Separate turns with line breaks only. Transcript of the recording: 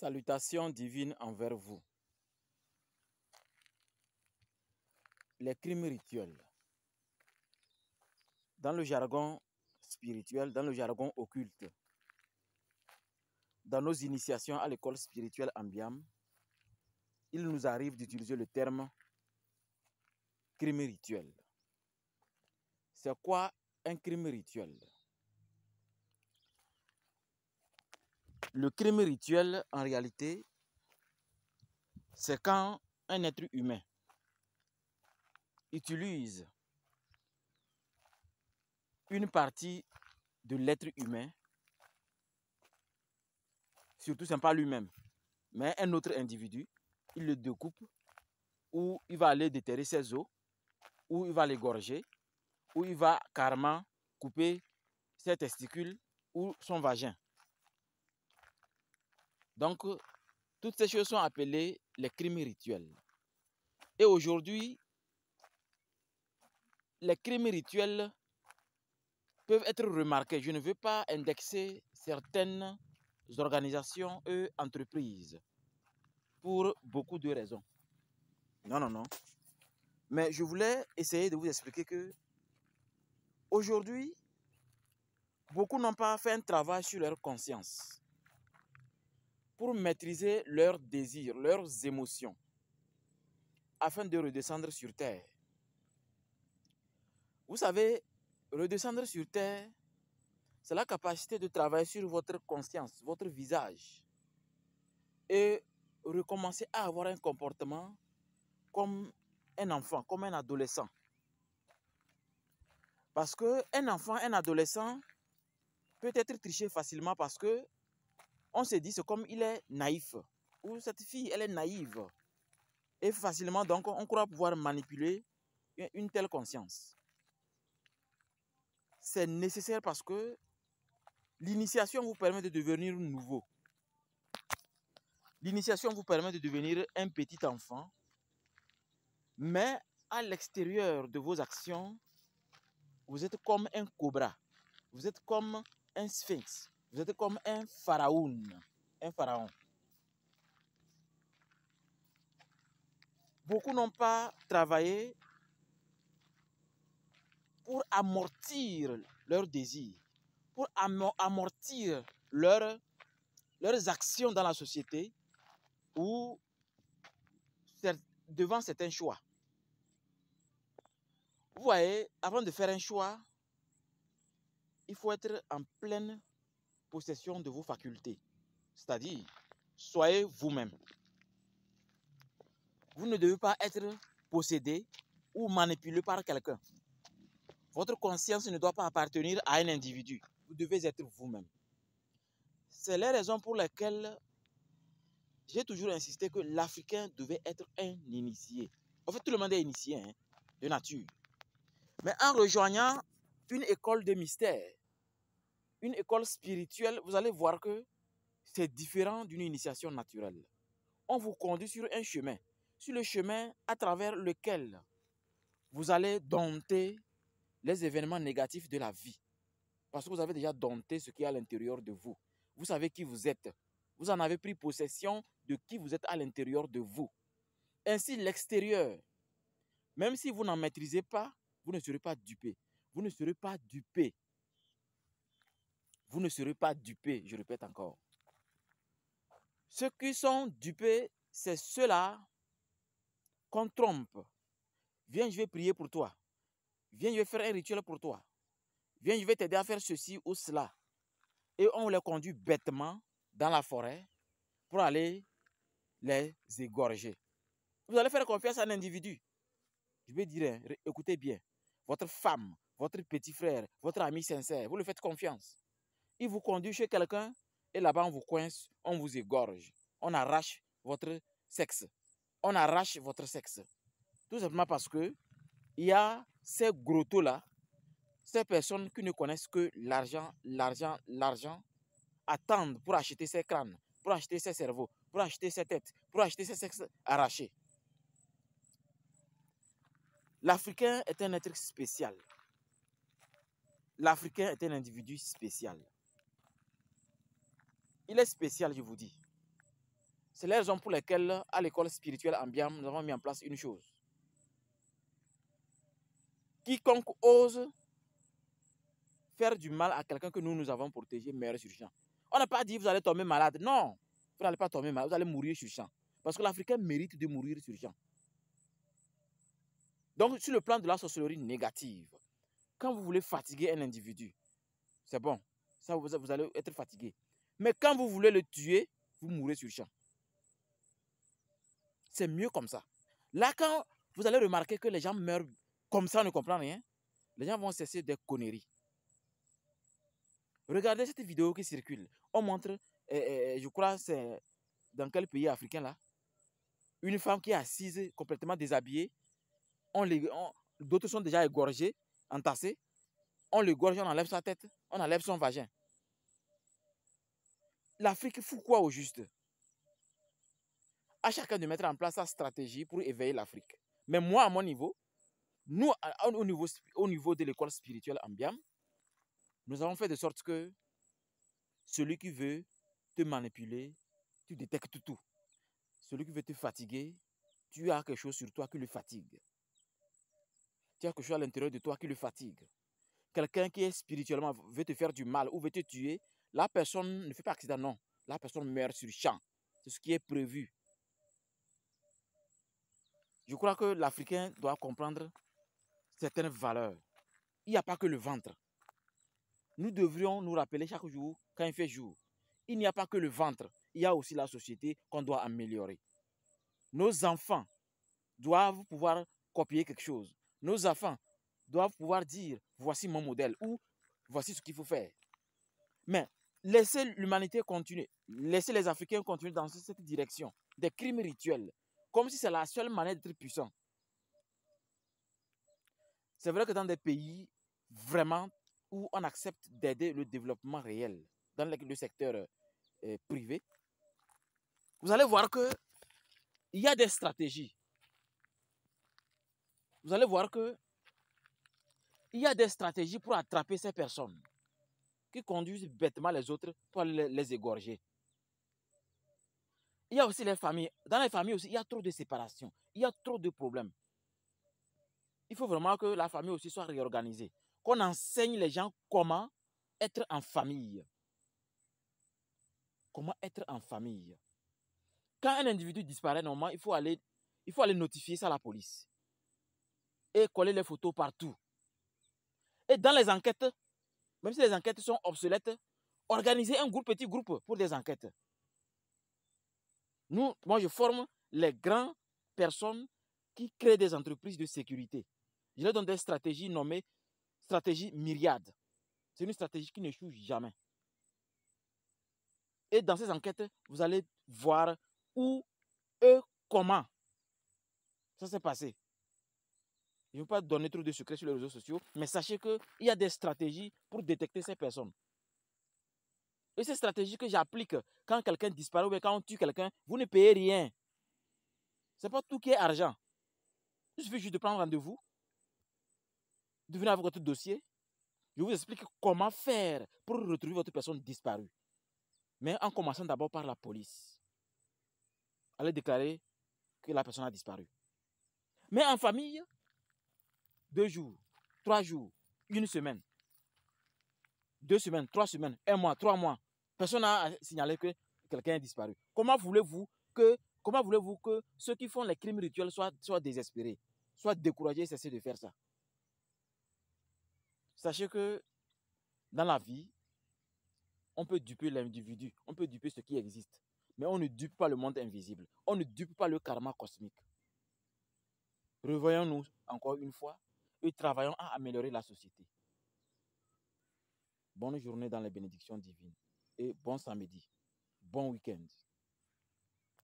Salutations divines envers vous. Les crimes rituels. Dans le jargon spirituel, dans le jargon occulte, dans nos initiations à l'école spirituelle Ambiam, il nous arrive d'utiliser le terme crime rituel. C'est quoi un crime rituel? Le crime rituel, en réalité, c'est quand un être humain utilise une partie de l'être humain, surtout ce n'est pas lui-même, mais un autre individu, il le découpe, ou il va aller déterrer ses os, ou il va l'égorger, ou il va carrément couper ses testicules ou son vagin. Donc, toutes ces choses sont appelées les crimes rituels. Et aujourd'hui, les crimes rituels peuvent être remarqués. Je ne veux pas indexer certaines organisations et entreprises pour beaucoup de raisons. Non. Mais je voulais essayer de vous expliquer que aujourd'hui, beaucoup n'ont pas fait un travail sur leur conscience pour maîtriser leurs désirs, leurs émotions, afin de redescendre sur terre. Vous savez, redescendre sur terre, c'est la capacité de travailler sur votre conscience, votre visage, et recommencer à avoir un comportement comme un enfant, comme un adolescent. Parce qu'un enfant, un adolescent peut être triché facilement parce que on se dit c'est comme il est naïf, ou cette fille elle est naïve. Et facilement donc on croit pouvoir manipuler une telle conscience. C'est nécessaire parce que l'initiation vous permet de devenir nouveau. L'initiation vous permet de devenir un petit enfant, mais à l'extérieur de vos actions, vous êtes comme un cobra, vous êtes comme un sphinx, vous êtes comme un pharaon. Beaucoup n'ont pas travaillé pour amortir leurs désirs, pour amortir leurs actions dans la société ou devant certains choix. Vous voyez, avant de faire un choix, il faut être en pleine possession de vos facultés. C'est-à-dire, soyez vous-même. Vous ne devez pas être possédé ou manipulé par quelqu'un. Votre conscience ne doit pas appartenir à un individu. Vous devez être vous-même. C'est les raisons pour lesquelles j'ai toujours insisté que l'Africain devait être un initié. En fait, tout le monde est initié, de nature. Mais en rejoignant une école de mystère, une école spirituelle, vous allez voir que c'est différent d'une initiation naturelle. On vous conduit sur un chemin, sur le chemin à travers lequel vous allez dompter les événements négatifs de la vie. Parce que vous avez déjà dompté ce qui est à l'intérieur de vous. Vous savez qui vous êtes. Vous en avez pris possession de qui vous êtes à l'intérieur de vous. Ainsi, l'extérieur, même si vous n'en maîtrisez pas, vous ne serez pas dupé. Vous ne serez pas dupé. Vous ne serez pas dupé, je répète encore. Ceux qui sont dupés, c'est ceux-là qu'on trompe. Viens, je vais prier pour toi. Viens, je vais faire un rituel pour toi. Viens, je vais t'aider à faire ceci ou cela. Et on les conduit bêtement dans la forêt pour aller les égorger. Vous allez faire confiance à un individu. Je vais dire, écoutez bien, votre femme, votre petit frère, votre ami sincère, vous lui faites confiance. Il vous conduit chez quelqu'un et là-bas on vous coince, on vous égorge. On arrache votre sexe. On arrache votre sexe. Tout simplement parce que il y a ces gros taux-là, ces personnes qui ne connaissent que l'argent, attendent pour acheter ces crânes, pour acheter ces cerveaux, pour acheter ces têtes, pour acheter ces sexes arrachés. L'Africain est un être spécial. L'Africain est un individu spécial. Il est spécial, je vous dis. C'est la raison pour laquelle, à l'école spirituelle Ambiam, nous avons mis en place une chose. Quiconque ose faire du mal à quelqu'un que nous avons protégé meurt sur champ. On n'a pas dit vous allez tomber malade. Non, vous n'allez pas tomber malade, vous allez mourir sur champ. Parce que l'Africain mérite de mourir sur champ. Donc, sur le plan de la sorcellerie négative, quand vous voulez fatiguer un individu, c'est bon, ça vous allez être fatigué. Mais quand vous voulez le tuer, vous mourrez sur champ. C'est mieux comme ça. Là, quand vous allez remarquer que les gens meurent comme ça, on ne comprend rien, les gens vont cesser des conneries. Regardez cette vidéo qui circule. On montre, je crois, c'est dans quel pays africain là, une femme qui est assise, complètement déshabillée. D'autres sont déjà égorgés, entassés. On l'égorge, on enlève sa tête, on enlève son vagin. L'Afrique fout quoi au juste? À chacun de mettre en place sa stratégie pour éveiller l'Afrique. Mais moi, à mon niveau, nous, au niveau de l'école spirituelle Ambiam, nous avons fait de sorte que celui qui veut te manipuler, tu détectes tout. Celui qui veut te fatiguer, tu as quelque chose sur toi qui le fatigue. Tu as quelque chose à l'intérieur de toi qui le fatigue. Quelqu'un qui est spirituellement veut te faire du mal ou veut te tuer, la personne ne fait pas accident, non. La personne meurt sur champ. C'est ce qui est prévu. Je crois que l'Africain doit comprendre certaines valeurs. Il n'y a pas que le ventre. Nous devrions nous rappeler chaque jour, quand il fait jour, il n'y a pas que le ventre, il y a aussi la société qu'on doit améliorer. Nos enfants doivent pouvoir copier quelque chose. Nos enfants doivent pouvoir dire, voici mon modèle ou voici ce qu'il faut faire. Mais laissez l'humanité continuer, laissez les Africains continuer dans cette direction, des crimes rituels, comme si c'est la seule manière d'être puissant. C'est vrai que dans des pays vraiment où on accepte d'aider le développement réel, dans le secteur privé, vous allez voir qu'il y a des stratégies. Vous allez voir qu'il y a des stratégies pour attraper ces personnes qui conduisent bêtement les autres pour les égorger. Il y a aussi les familles. Dans les familles aussi, il y a trop de séparation. Il y a trop de problèmes. Il faut vraiment que la famille aussi soit réorganisée. Qu'on enseigne les gens comment être en famille. Comment être en famille. Quand un individu disparaît, normalement, il faut aller notifier ça à la police. Et coller les photos partout. Et dans les enquêtes, même si les enquêtes sont obsolètes, organiser un petit groupe pour des enquêtes. Moi, je forme les grandes personnes qui créent des entreprises de sécurité. Je leur donne des stratégies nommées stratégie myriade. C'est une stratégie qui n'échoue jamais. Et dans ces enquêtes, vous allez voir où et comment ça s'est passé. Je ne veux pas donner trop de secrets sur les réseaux sociaux, mais sachez qu'il y a des stratégies pour détecter ces personnes. Et ces stratégies que j'applique quand quelqu'un disparaît ou quand on tue quelqu'un, vous ne payez rien. Ce n'est pas tout qui est argent. Il suffit juste de prendre rendez-vous, de venir avec votre dossier. Je vous explique comment faire pour retrouver votre personne disparue. Mais en commençant d'abord par la police. Allez déclarer que la personne a disparu. Mais en famille, 2 jours, 3 jours, 1 semaine, 2 semaines, 3 semaines, 1 mois, 3 mois. Personne n'a signalé que quelqu'un est disparu. Comment voulez-vous que ceux qui font les crimes rituels soient désespérés, soient découragés et cessent de faire ça? Sachez que dans la vie, on peut duper l'individu, on peut duper ce qui existe, mais on ne dupe pas le monde invisible, on ne dupe pas le karma cosmique. Revoyons-nous encore une fois et travaillons à améliorer la société. Bonne journée dans les bénédictions divines et bon samedi, bon week-end.